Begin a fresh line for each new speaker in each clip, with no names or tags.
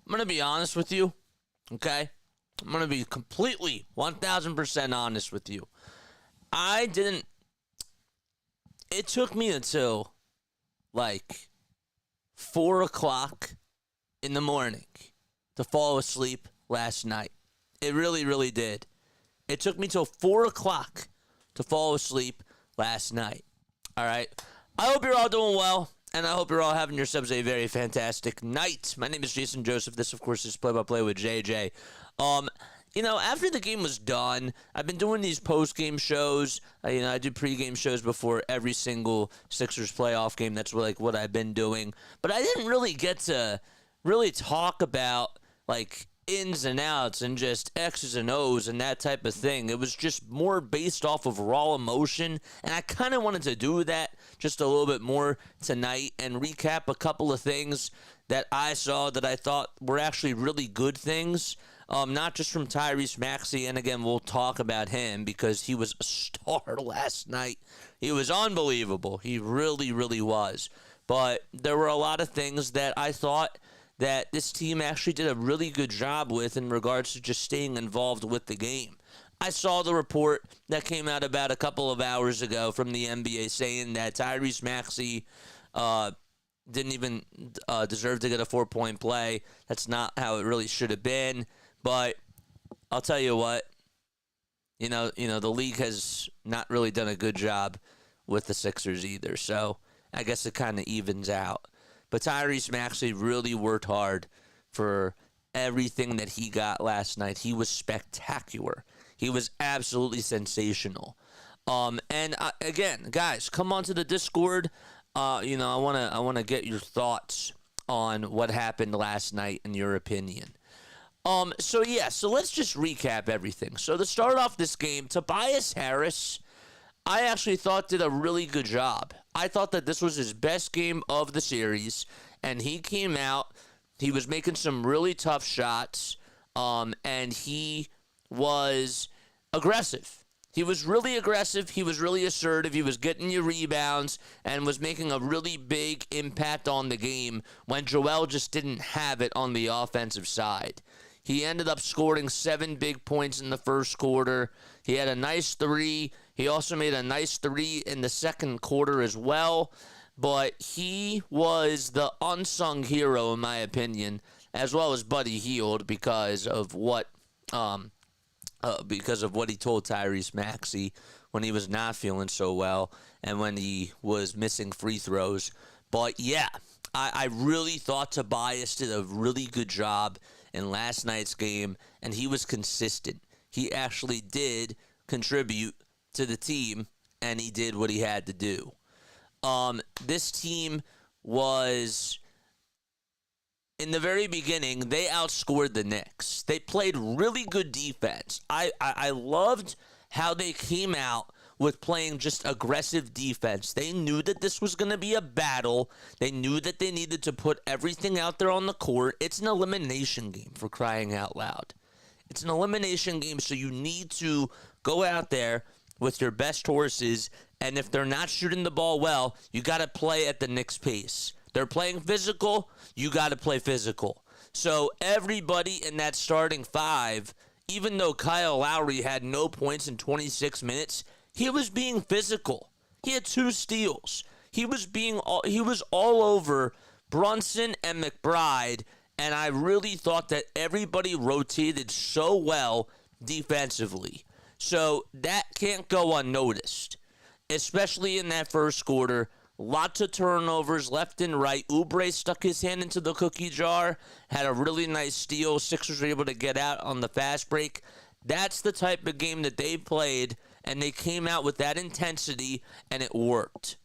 I'm going to be honest with you, okay? I'm going to be completely 1,000% honest with you. It took me until like 4 o'clock in the morning to fall asleep last night. It really, really did. It took me till 4 o'clock to fall asleep last night. All right. I hope you're all doing well, and I hope you're all having yourselves a very fantastic night. My name is Jason Joseph. This, of course, is Play-by-Play with JJ. After the game was done, I've been doing these post-game shows. I do pre-game shows before every single Sixers playoff game. That's what I've been doing. But I didn't really get to really talk about, ins and outs and just X's and O's and that type of thing. It was just more based off of raw emotion, and I kind of wanted to do that just a little bit more tonight and recap a couple of things that I saw that I thought were actually really good things, not just from Tyrese Maxey, and again, we'll talk about him because he was a star last night. He was unbelievable. He really, really was. But there were a lot of things that I thought that this team actually did a really good job with in regards to just staying involved with the game. I saw the report that came out about a couple of hours ago from the NBA saying that Tyrese Maxey didn't even deserve to get a 4-point play. That's not how it really should have been. But I'll tell you what, the league has not really done a good job with the Sixers either. So I guess it kind of evens out. But Tyrese Maxey really worked hard for everything that he got last night. He was spectacular. He was absolutely sensational. Again, guys, come onto the Discord. I want to get your thoughts on what happened last night in your opinion. So let's just recap everything. So to start off this game, Tobias Harris, I actually thought did a really good job. I thought that this was his best game of the series, and he came out, he was making some really tough shots, and he was aggressive. He was really aggressive, he was really assertive, he was getting you rebounds, and was making a really big impact on the game when Joel just didn't have it on the offensive side. He ended up scoring 7 big points in the first quarter. He had a nice 3. He also made a nice 3 in the second quarter as well. But he was the unsung hero, in my opinion, as well as Buddy Hield because of what he told Tyrese Maxey when he was not feeling so well and when he was missing free throws. But yeah, I really thought Tobias did a really good job in last night's game, and he was consistent. He actually did contribute to the team, and he did what he had to do. This team was, in the very beginning, they outscored the Knicks. They played really good defense. I loved how they came out with playing just aggressive defense. They knew that this was going to be a battle. They knew that they needed to put everything out there on the court. It's an elimination game, for crying out loud. It's an elimination game, so you need to go out there with your best horses, and if they're not shooting the ball well, you got to play at the Knicks' pace. They're playing physical, you got to play physical. So everybody in that starting 5, even though Kyle Lowry had no points in 26 minutes, he was being physical. He had 2 steals. He was all over Brunson and McBride, and I really thought that everybody rotated so well defensively. So that can't go unnoticed, especially in that first quarter. Lots of turnovers left and right. Oubre stuck his hand into the cookie jar, had a really nice steal. Sixers were able to get out on the fast break. That's the type of game that they played, and they came out with that intensity, and it worked.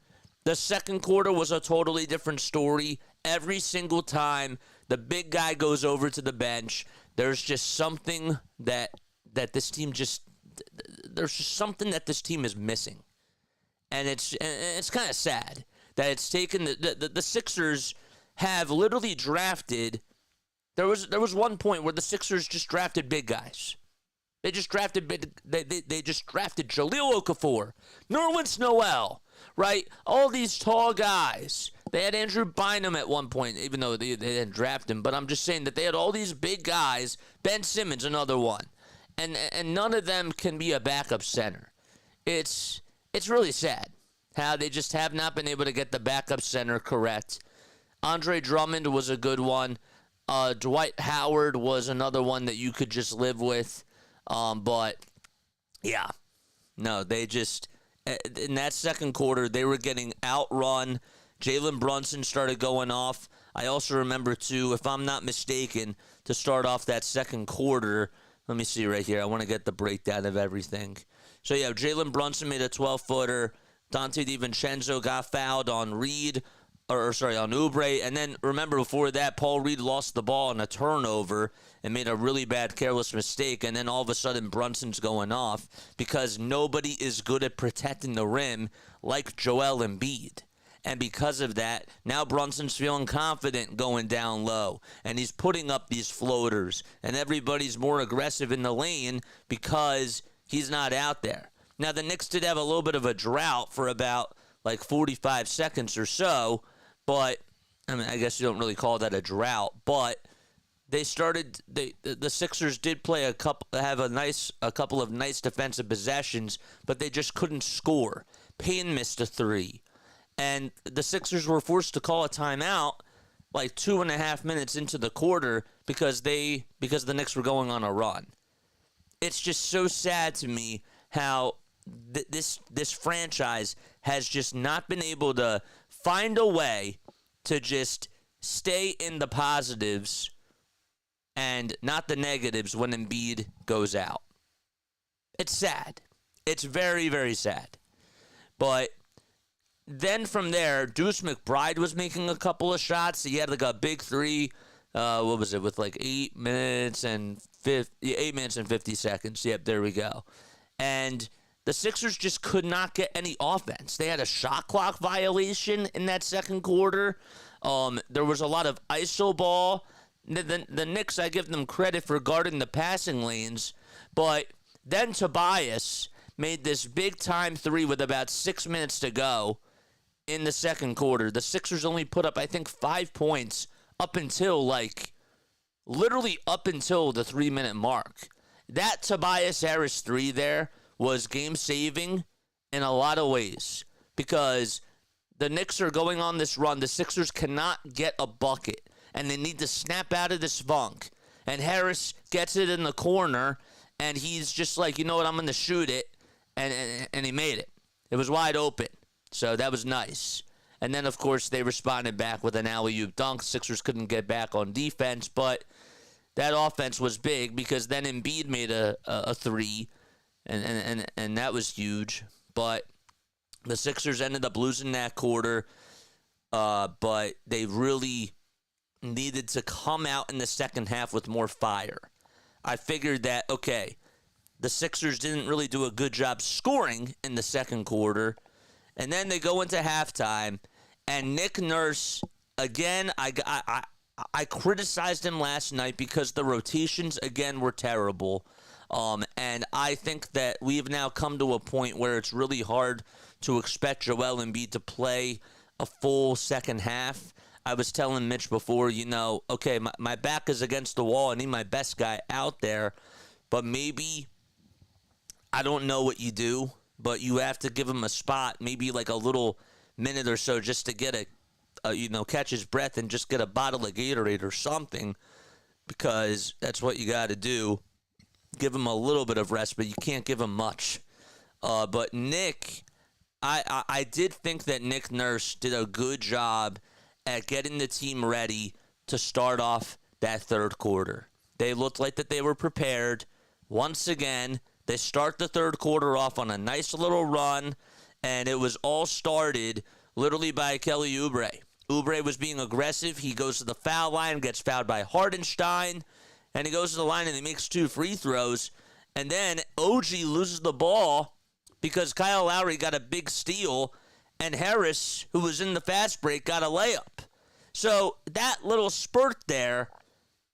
The second quarter was a totally different story. Every single time the big guy goes over to the bench, there's just something that this team there's just something that this team is missing. And it's kind of sad that it's taken the Sixers have literally drafted. There was one point where the Sixers just drafted big guys. They just drafted Jahlil Okafor, Nerlens Noel, right? All these tall guys. They had Andrew Bynum at one point, even though they didn't draft him. But I'm just saying that they had all these big guys. Ben Simmons, another one. And none of them can be a backup center. It's really sad how they just have not been able to get the backup center correct. Andre Drummond was a good one. Dwight Howard was another one that you could just live with. But, yeah. No, they just, in that second quarter, they were getting outrun. Jalen Brunson started going off. I also remember, too, if I'm not mistaken, to start off that second quarter, let me see right here. I want to get the breakdown of everything. So, yeah, Jalen Brunson made a 12-footer. Dante DiVincenzo got fouled on Reed. On Oubre. And then, remember, before that, Paul Reed lost the ball on a turnover and made a really bad, careless mistake. And then all of a sudden, Brunson's going off because nobody is good at protecting the rim like Joel Embiid. And because of that, now Brunson's feeling confident going down low. And he's putting up these floaters. And everybody's more aggressive in the lane because he's not out there. Now, the Knicks did have a little bit of a drought for about, 45 seconds or so. But, I mean, I guess you don't really call that a drought. But they started, the Sixers did play a couple of nice defensive possessions, but they just couldn't score. Payne missed a three. And the Sixers were forced to call a timeout 2.5 minutes into the quarter because the Knicks were going on a run. It's just so sad to me how this franchise has just not been able to find a way to just stay in the positives and not the negatives when Embiid goes out. It's sad. It's very, very sad. But then from there, Deuce McBride was making a couple of shots. He had a big three. With 8 minutes and 50 seconds. Yep, there we go. And the Sixers just could not get any offense. They had a shot clock violation in that second quarter. There was a lot of iso ball. The Knicks, I give them credit for guarding the passing lanes. But then Tobias made this big-time three with about 6 minutes to go in the second quarter. The Sixers only put up, I think, 5 points up until, literally up until the 3-minute mark. That Tobias Harris three there was game-saving in a lot of ways because the Knicks are going on this run. The Sixers cannot get a bucket, and they need to snap out of this funk. And Harris gets it in the corner, and he's just you know what, I'm going to shoot it, and he made it. It was wide open, so that was nice. And then, of course, they responded back with an alley-oop dunk. Sixers couldn't get back on defense, but that offense was big because then Embiid made a three, and that was huge. But the Sixers ended up losing that quarter, but they really needed to come out in the second half with more fire. I figured that, okay, the Sixers didn't really do a good job scoring in the second quarter, and then they go into halftime, and Nick Nurse, again, I criticized him last night because the rotations, again, were terrible. And I think that we've now come to a point where it's really hard to expect Joel Embiid to play a full second half. I was telling Mitch before, okay, my back is against the wall. I need my best guy out there. But maybe, I don't know what you do, but you have to give him a spot, maybe a little minute or so just to get catch his breath and just get a bottle of Gatorade or something, because that's what you got to do. Give him a little bit of rest, but you can't give him much. But Nick, I did think that Nick Nurse did a good job at getting the team ready to start off that third quarter. They looked like that they were prepared. Once again, they start the third quarter off on a nice little run, and it was all started literally by Kelly Oubre. Oubre was being aggressive. He goes to the foul line, gets fouled by Hardenstein, and he goes to the line and he makes 2 free throws. And then OG loses the ball because Kyle Lowry got a big steal, and Harris, who was in the fast break, got a layup. So that little spurt there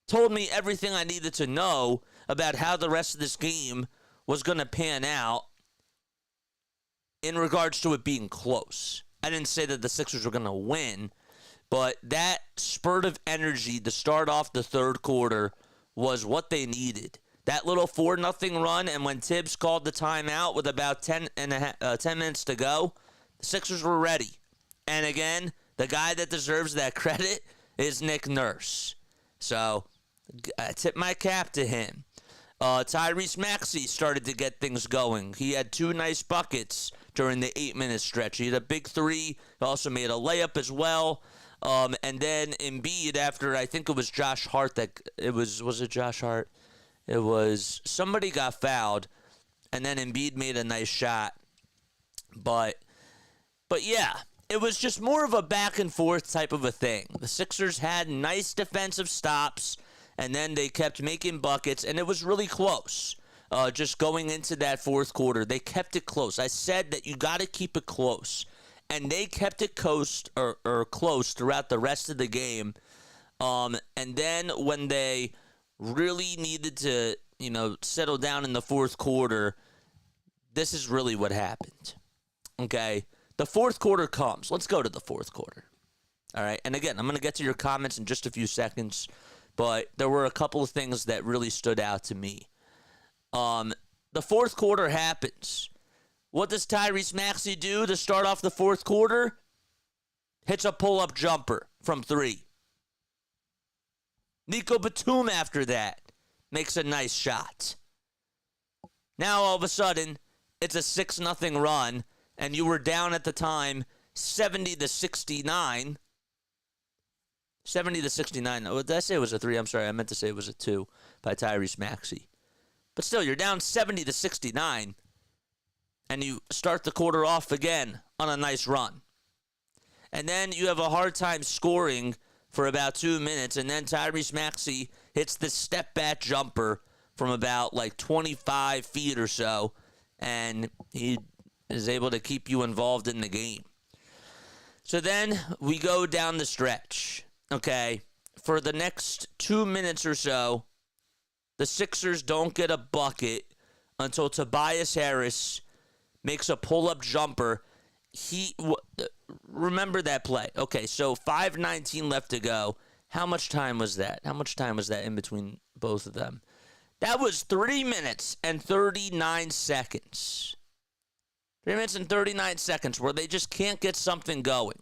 told me everything I needed to know about how the rest of this game was going to pan out. in regards to it being close. I didn't say that the Sixers were going to win, but that spurt of energy to start off the third quarter was what they needed. That little 4-0 run, and when Tibbs called the timeout with about 10 minutes to go, the Sixers were ready. And again, the guy that deserves that credit is Nick Nurse. So I tip my cap to him. Tyrese Maxey started to get things going. He had 2 nice buckets during the 8-minute stretch. He had a big 3. He also made a layup as well. And then Embiid, after I think it was Josh Hart was it Josh Hart? It was somebody got fouled, and then Embiid made a nice shot. But yeah, it was just more of a back and forth type of a thing. The Sixers had nice defensive stops, and then they kept making buckets, and it was really close. Just going into that fourth quarter, they kept it close. I said that you got to keep it close, and they kept it close throughout the rest of the game. And then when they really needed to, settle down in the fourth quarter, this is really what happened. Okay? The fourth quarter comes. Let's go to the fourth quarter. All right? And again, I'm going to get to your comments in just a few seconds, but there were a couple of things that really stood out to me. The fourth quarter happens. What does Tyrese Maxey do to start off the fourth quarter? Hits a pull-up jumper from 3. Nico Batum after that makes a nice shot. Now all of a sudden, it's a 6-0 run, and you were down at the time 70-69. 70-69. Oh, did I say it was a 3? I'm sorry, I meant to say it was a 2 by Tyrese Maxey. But still, you're down 70-69, and you start the quarter off again on a nice run. And then you have a hard time scoring for about 2 minutes, and then Tyrese Maxey hits this step-back jumper from about 25 feet or so, and he is able to keep you involved in the game. So then we go down the stretch, okay? For the next 2 minutes or so, the Sixers don't get a bucket until Tobias Harris makes a pull-up jumper. Remember that play. Okay, so 5:19 left to go. How much time was that? How much time was that in between both of them? That was 3 minutes and 39 seconds. 3 minutes and 39 seconds where they just can't get something going.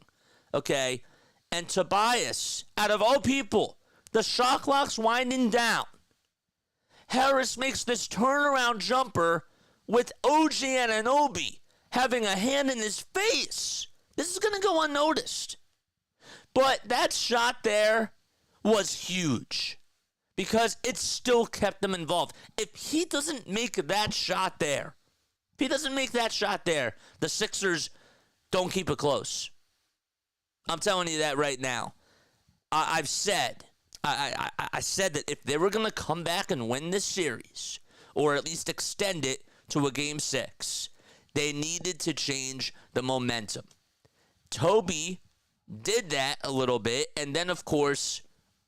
Okay? And Tobias, out of all people, the shot clock's winding down. Harris makes this turnaround jumper with OG Anunoby having a hand in his face. This is going to go unnoticed. But that shot there was huge because it still kept them involved. If he doesn't make that shot there, the Sixers don't keep it close. I'm telling you that right now. I said that if they were going to come back and win this series, or at least extend it to a Game 6, they needed to change the momentum. Toby did that a little bit, and then, of course,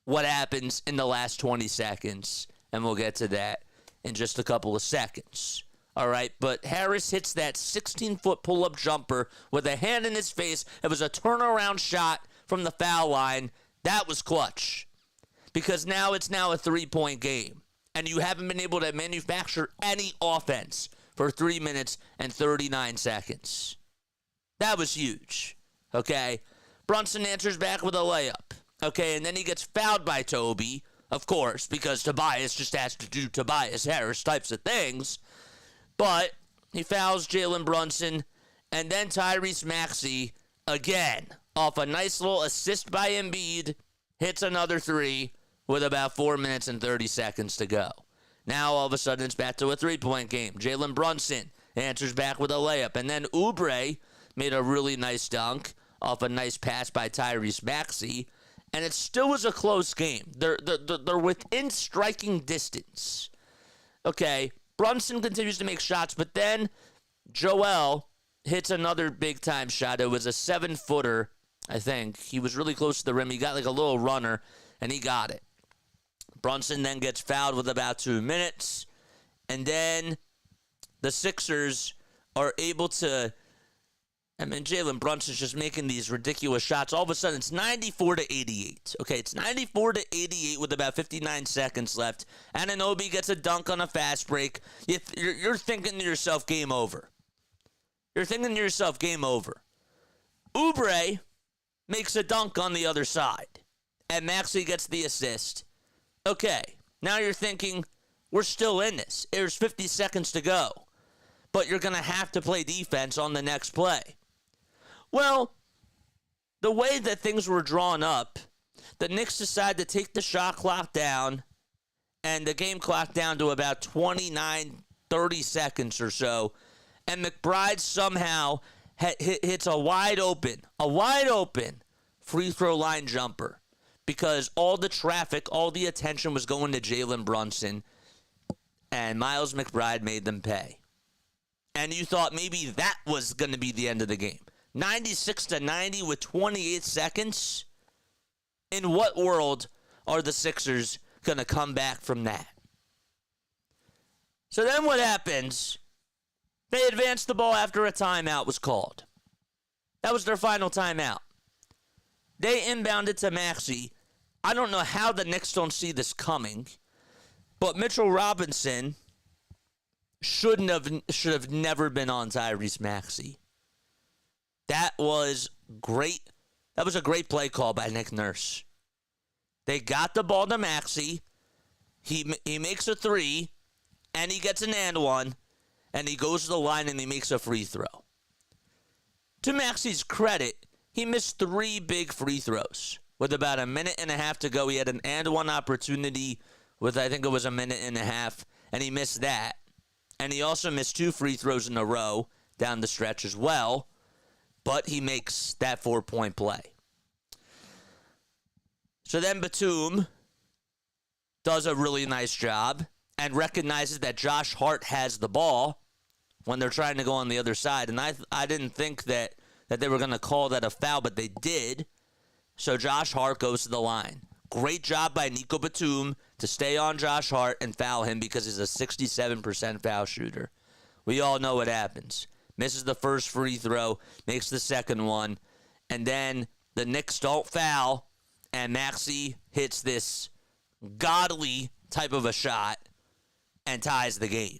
what happens in the last 20 seconds, and we'll get to that in just a couple of seconds. All right, but Harris hits that 16-foot pull-up jumper with a hand in his face. It was a turnaround shot from the foul line. That was clutch because now it's a 3-point game, and you haven't been able to manufacture any offense for 3 minutes and 39 seconds. That was huge, okay? Brunson answers back with a layup, okay? And then he gets fouled by Toby, of course, because Tobias just has to do Tobias Harris types of things. But he fouls Jalen Brunson, and then Tyrese Maxey, again, off a nice little assist by Embiid, hits another 3 with about 4 minutes and 30 seconds to go. Now, all of a sudden, it's back to a 3-point game. Jalen Brunson answers back with a layup. And then Oubre made a really nice dunk off a nice pass by Tyrese Maxey. And it still was a close game. They're within striking distance. Okay, Brunson continues to make shots, but then Joel hits another big-time shot. It was a 7-footer, I think. He was really close to the rim. He got a little runner, and he got it. Brunson then gets fouled with about 2 minutes, and then the Sixers are able to I mean, Jalen Brunson's just making these ridiculous shots. All of a sudden, it's 94-88. Okay, it's 94-88 with about 59 seconds left. Anunoby gets a dunk on a fast break. You're thinking to yourself, game over. You're thinking to yourself, game over. Oubre makes a dunk on the other side, and Maxey gets the assist. Okay, now you're thinking, we're still in this. There's 50 seconds to go, but you're going to have to play defense on the next play. Well, the way that things were drawn up, the Knicks decided to take the shot clock down and the game clock down to about 29, 30 seconds or so, and McBride somehow hits a wide open free throw line jumper because all the traffic, all the attention was going to Jalen Brunson, and Miles McBride made them pay. And you thought maybe that was going to be the end of the game. 96-90 with 28 seconds. In what world are the Sixers going to come back from that? So then what happens? They advanced the ball after a timeout was called. That was their final timeout. They inbounded to Maxey. I don't know how the Knicks don't see this coming, but Mitchell Robinson should have never been on Tyrese Maxey. That was great. That was a great play call by Nick Nurse. They got the ball to Maxey. He makes a three, and he gets an and one, and he goes to the line and he makes a free throw. To Maxey's credit, he missed 3 big free throws. With about a minute and a half to go, he had an and one opportunity with, I think it was a minute and a half, and he missed that. And he also missed 2 free throws in a row down the stretch as well. But he makes that 4-point play. So then Batum does a really nice job and recognizes that Josh Hart has the ball when they're trying to go on the other side. And I didn't think that they were going to call that a foul, but they did. So Josh Hart goes to the line. Great job by Nico Batum to stay on Josh Hart and foul him because he's a 67% foul shooter. We all know what happens. Misses the first free throw, makes the second one, and then the Knicks don't foul, and Maxey hits this godly type of a shot and ties the game.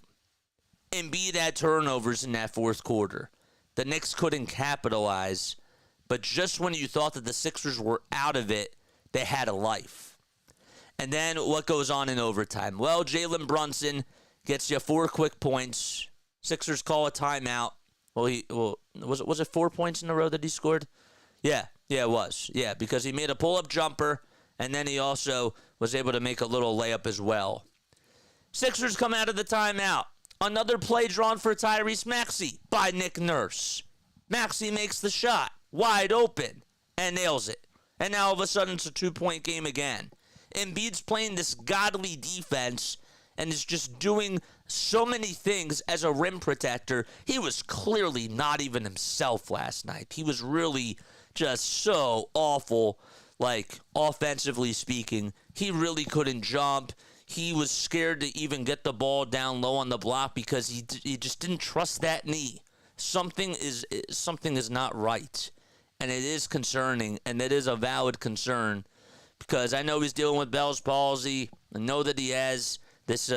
Embiid had turnovers in that fourth quarter. The Knicks couldn't capitalize, but just when you thought that the Sixers were out of it, they had a life. And then what goes on in overtime? Well, Jalen Brunson gets you 4 quick points. Sixers call a timeout. Was it 4 points in a row that he scored? Yeah, it was. Yeah, because he made a pull-up jumper, and then he also was able to make a little layup as well. Sixers come out of the timeout. Another play drawn for Tyrese Maxey by Nick Nurse. Maxey makes the shot, wide open, and nails it. And now all of a sudden it's a 2-point game again. Embiid's playing this godly defense and is just doing so many things as a rim protector. He was clearly not even himself last night. He was really just so awful, like, offensively speaking. He really couldn't jump. He was scared to even get the ball down low on the block because he just didn't trust that knee. Something is not right, and it is concerning, and it is a valid concern because I know he's dealing with Bell's palsy. I know that he has this,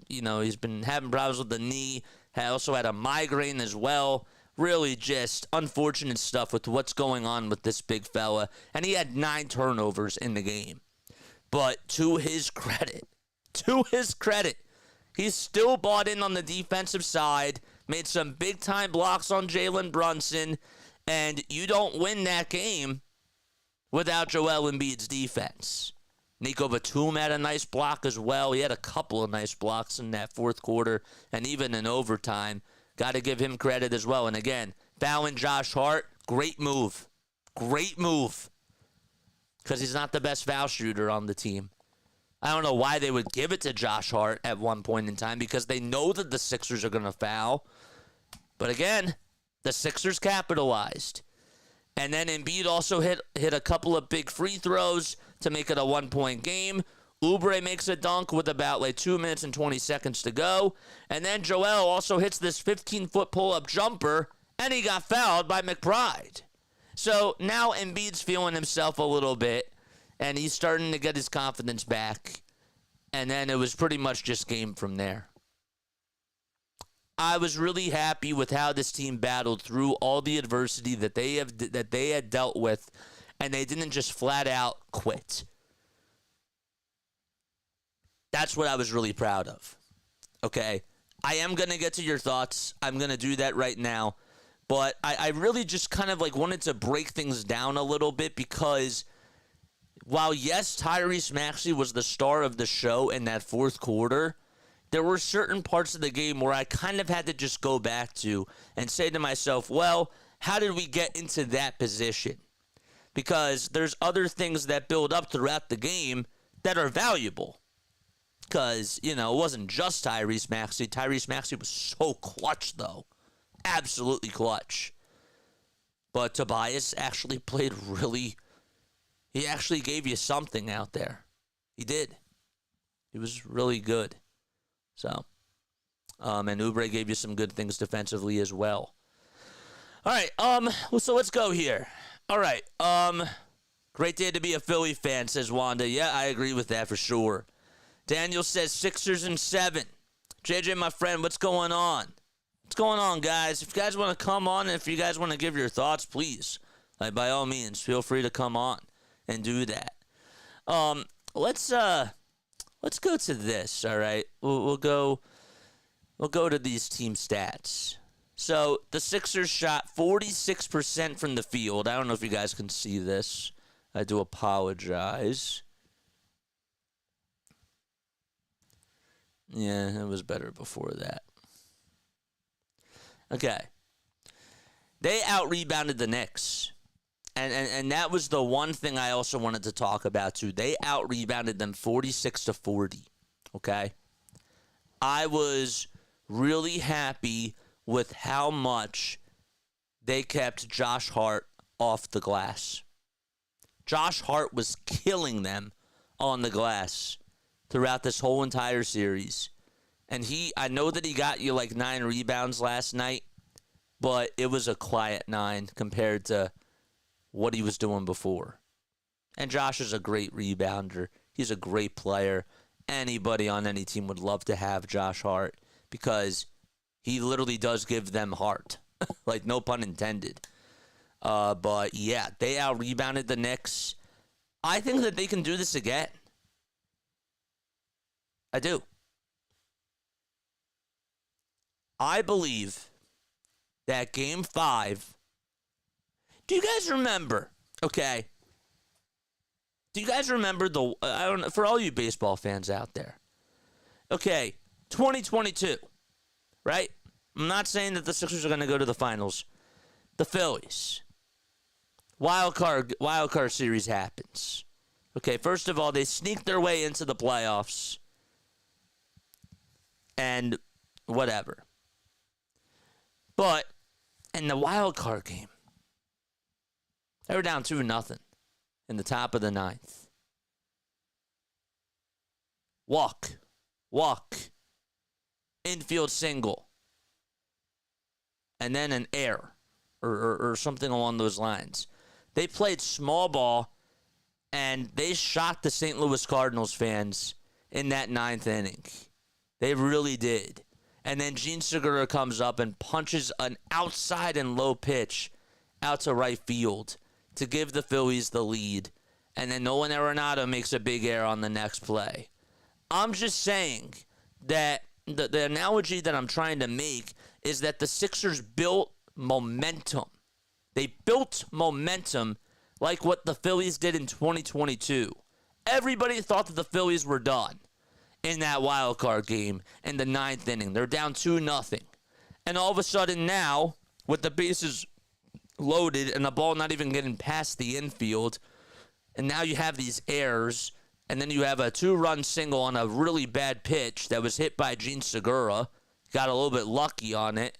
he's been having problems with the knee. Also had a migraine as well. Really just unfortunate stuff with what's going on with this big fella. And he had 9 turnovers in the game. But to his credit, he's still bought in on the defensive side, made some big-time blocks on Jalen Brunson, and you don't win that game without Joel Embiid's defense. Nico Batum had a nice block as well. He had a couple of nice blocks in that fourth quarter and even in overtime. Got to give him credit as well. And again, fouling Josh Hart, great move. Great move. Because he's not the best foul shooter on the team. I don't know why they would give it to Josh Hart at one point in time because they know that the Sixers are going to foul. But again, the Sixers capitalized. And then Embiid also hit a couple of big free throws to make it a 1-point game. Oubre makes a dunk with about 2 minutes and 20 seconds to go. And then Joel also hits this 15-foot pull-up jumper and he got fouled by McBride. So now Embiid's feeling himself a little bit, and he's starting to get his confidence back. And then it was pretty much just game from there. I was really happy with how this team battled through all the adversity that they had dealt with, and they didn't just flat out quit. That's what I was really proud of. Okay? I am going to get to your thoughts. I'm going to do that right now. But I really just kind of like wanted to break things down a little bit because while, yes, Tyrese Maxey was the star of the show in that fourth quarter, there were certain parts of the game where I kind of had to just go back to and say to myself, well, how did we get into that position? Because there's other things that build up throughout the game that are valuable. Because, it wasn't just Tyrese Maxey. Tyrese Maxey was so clutch, though. Absolutely clutch. But Tobias actually played he actually gave you something out there. He did. He was really good. So, and Oubre gave you some good things defensively as well. All right, so let's go here. All right, great day to be a Philly fan, says Wanda. Yeah, I agree with that for sure. Daniel says Sixers in 7. JJ, my friend, what's going on? What's going on, guys? If you guys want to come on, and if you guys want to give your thoughts, please, by all means, feel free to come on and do that. Let's go to this. All right, we'll go to these team stats. So the Sixers shot 46% from the field. I don't know if you guys can see this. I do apologize. Yeah, it was better before that. Okay. They out-rebounded the Knicks. And that was the one thing I also wanted to talk about, too. They out-rebounded them 46-40. Okay? I was really happy with how much they kept Josh Hart off the glass. Josh Hart was killing them on the glass throughout this whole entire series. And I know that he got you like 9 rebounds last night, but it was a quiet 9 compared to what he was doing before. And Josh is a great rebounder. He's a great player. Anybody on any team would love to have Josh Hart because he literally does give them heart. Like, no pun intended. But, yeah, they out-rebounded the Knicks. I think that they can do this again. I do. I believe that Game 5... Do you guys remember? Okay. Do you guys remember I don't know, for all you baseball fans out there. Okay, 2022, right? I'm not saying that the Sixers are going to go to the finals. The Phillies. Wild card series happens. Okay, first of all, they sneak their way into the playoffs. And whatever. But in the wild card game, they were down 2-0 in the top of the 9th. Walk. Infield single. And then an error or something along those lines. They played small ball, and they shocked the St. Louis Cardinals fans in that 9th inning. They really did. And then Gene Segura comes up and punches an outside and low pitch out to right field to give the Phillies the lead. And then Nolan Arenado makes a big error on the next play. I'm just saying that the analogy that I'm trying to make is that the Sixers built momentum. They built momentum like what the Phillies did in 2022. Everybody thought that the Phillies were done in that wild card game in the 9th inning. They're down 2-0. And all of a sudden now, with the bases loaded and the ball not even getting past the infield, and now you have these errors, and then you have a 2-run single on a really bad pitch that was hit by Gene Segura. Got a little bit lucky on it.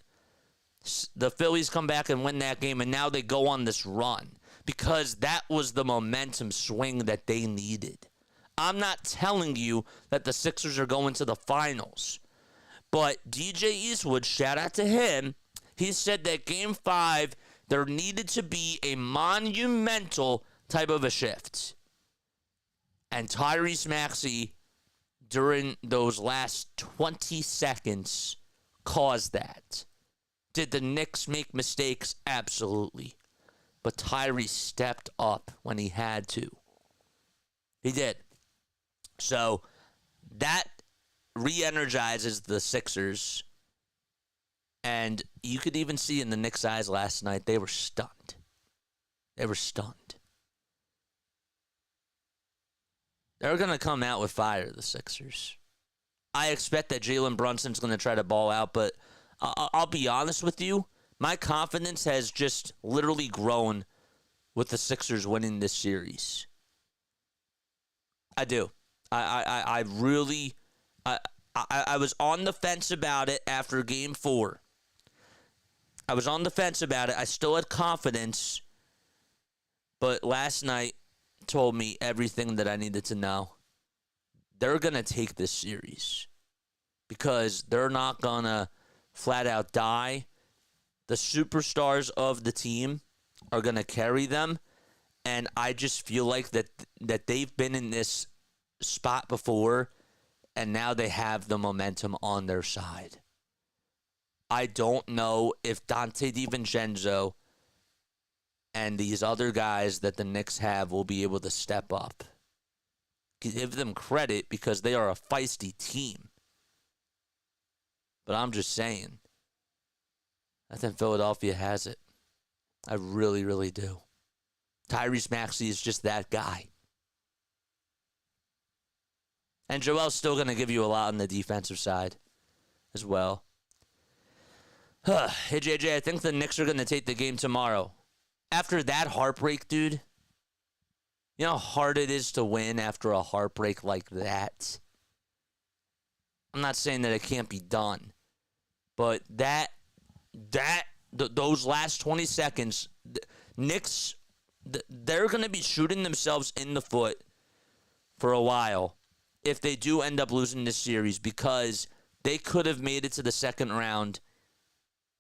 The Phillies come back and win that game, and now they go on this run because that was the momentum swing that they needed. I'm not telling you that the Sixers are going to the finals, but DJ Eastwood, shout out to him, He said that Game 5, there needed to be a monumental type of a shift. And Tyrese Maxey, during those last 20 seconds, caused that. Did the Knicks make mistakes? Absolutely. But Tyrese stepped up when he had to. He did. So that re-energizes the Sixers. And you could even see in the Knicks' eyes last night, they were stunned. They were stunned. They're going to come out with fire, the Sixers. I expect that Jalen Brunson's going to try to ball out, but I'll be honest with you. My confidence has just literally grown with the Sixers winning this series. I do. I really... I was on the fence about it after Game 4. I was on the fence about it. I still had confidence, but last night told me everything that I needed to know. They're going to take this series because they're not going to flat out die. The superstars of the team are going to carry them, and I just feel like that they've been in this spot before, and now they have the momentum on their side. I don't know if Dante DiVincenzo and these other guys that the Knicks have will be able to step up. Give them credit because they are a feisty team. But I'm just saying, I think Philadelphia has it. I really, really do. Tyrese Maxey is just that guy. And Joel's still going to give you a lot on the defensive side as well. Hey, JJ, I think the Knicks are going to take the game tomorrow. After that heartbreak, dude, you know how hard it is to win after a heartbreak like that? I'm not saying that it can't be done, but those last 20 seconds, Knicks, they're going to be shooting themselves in the foot for a while if they do end up losing this series because they could have made it to the second round.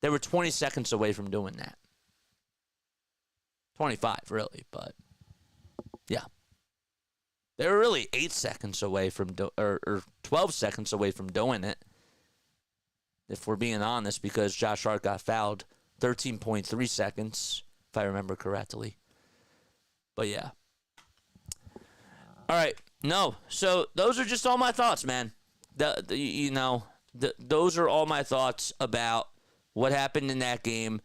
They were 20 seconds away from doing that. 25, really, but yeah. They were really 8 seconds away from, or 12 seconds away from doing it, if we're being honest, because Josh Hart got fouled 13.3 seconds, if I remember correctly. But yeah. All right. No. So those are just all my thoughts, man. Those are all my thoughts about what happened in that game.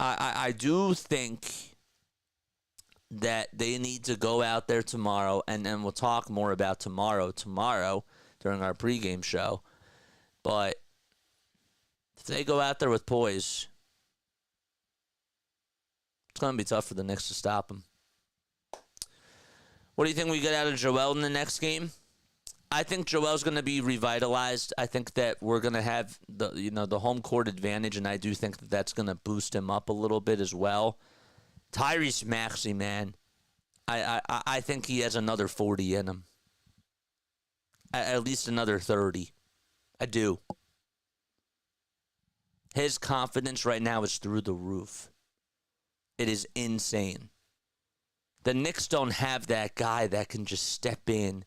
I do think that they need to go out there tomorrow, and then we'll talk more about tomorrow during our pregame show. But if they go out there with poise, it's going to be tough for the Knicks to stop them. What do you think we get out of Joel in the next game? I think Joel's going to be revitalized. I think that we're going to have the home court advantage, and I do think that that's going to boost him up a little bit as well. Tyrese Maxey, man, I think he has another 40 in him. At least another 30. I do. His confidence right now is through the roof. It is insane. The Knicks don't have that guy that can just step in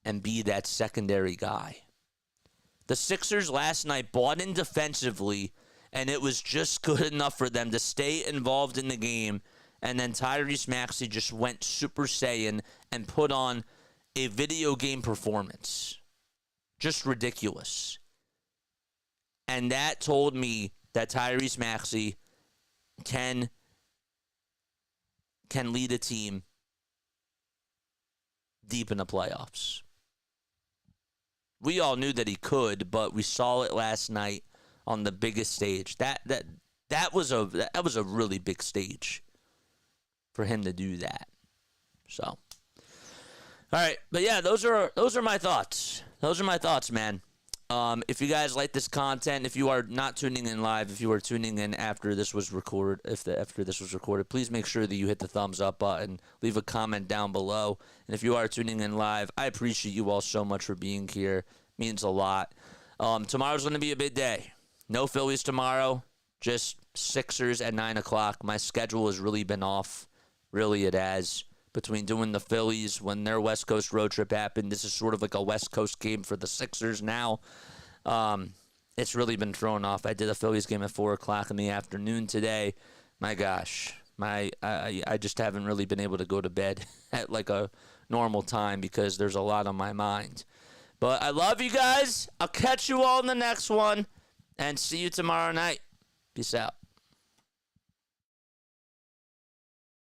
and be that secondary guy. The Sixers last night bought in defensively, and it was just good enough for them to stay involved in the game. And then Tyrese Maxey just went Super Saiyan and put on a video game performance. Just ridiculous. And that told me that Tyrese Maxey can lead a team deep in the playoffs. We all knew that he could, but we saw it last night on the biggest stage. That was a really big stage for him to do that. So, all right, but yeah, those are my thoughts. Those are my thoughts, man. If you guys like this content, if you are not tuning in live, if you are tuning in after this was recorded, after this was recorded, please make sure that you hit the thumbs up button, leave a comment down below. And if you are tuning in live, I appreciate you all so much for being here. It means a lot. Tomorrow's going to be a big day. No Phillies tomorrow. Just Sixers at 9 o'clock. My schedule has really been off. Really, it has. Between doing the Phillies when their West Coast road trip happened. This is sort of like a West Coast game for the Sixers now. It's really been thrown off. I did a Phillies game at 4 o'clock in the afternoon today. My gosh. I just haven't really been able to go to bed at like a normal time because there's a lot on my mind. But I love you guys. I'll catch you all in the next one. And see you tomorrow night. Peace out.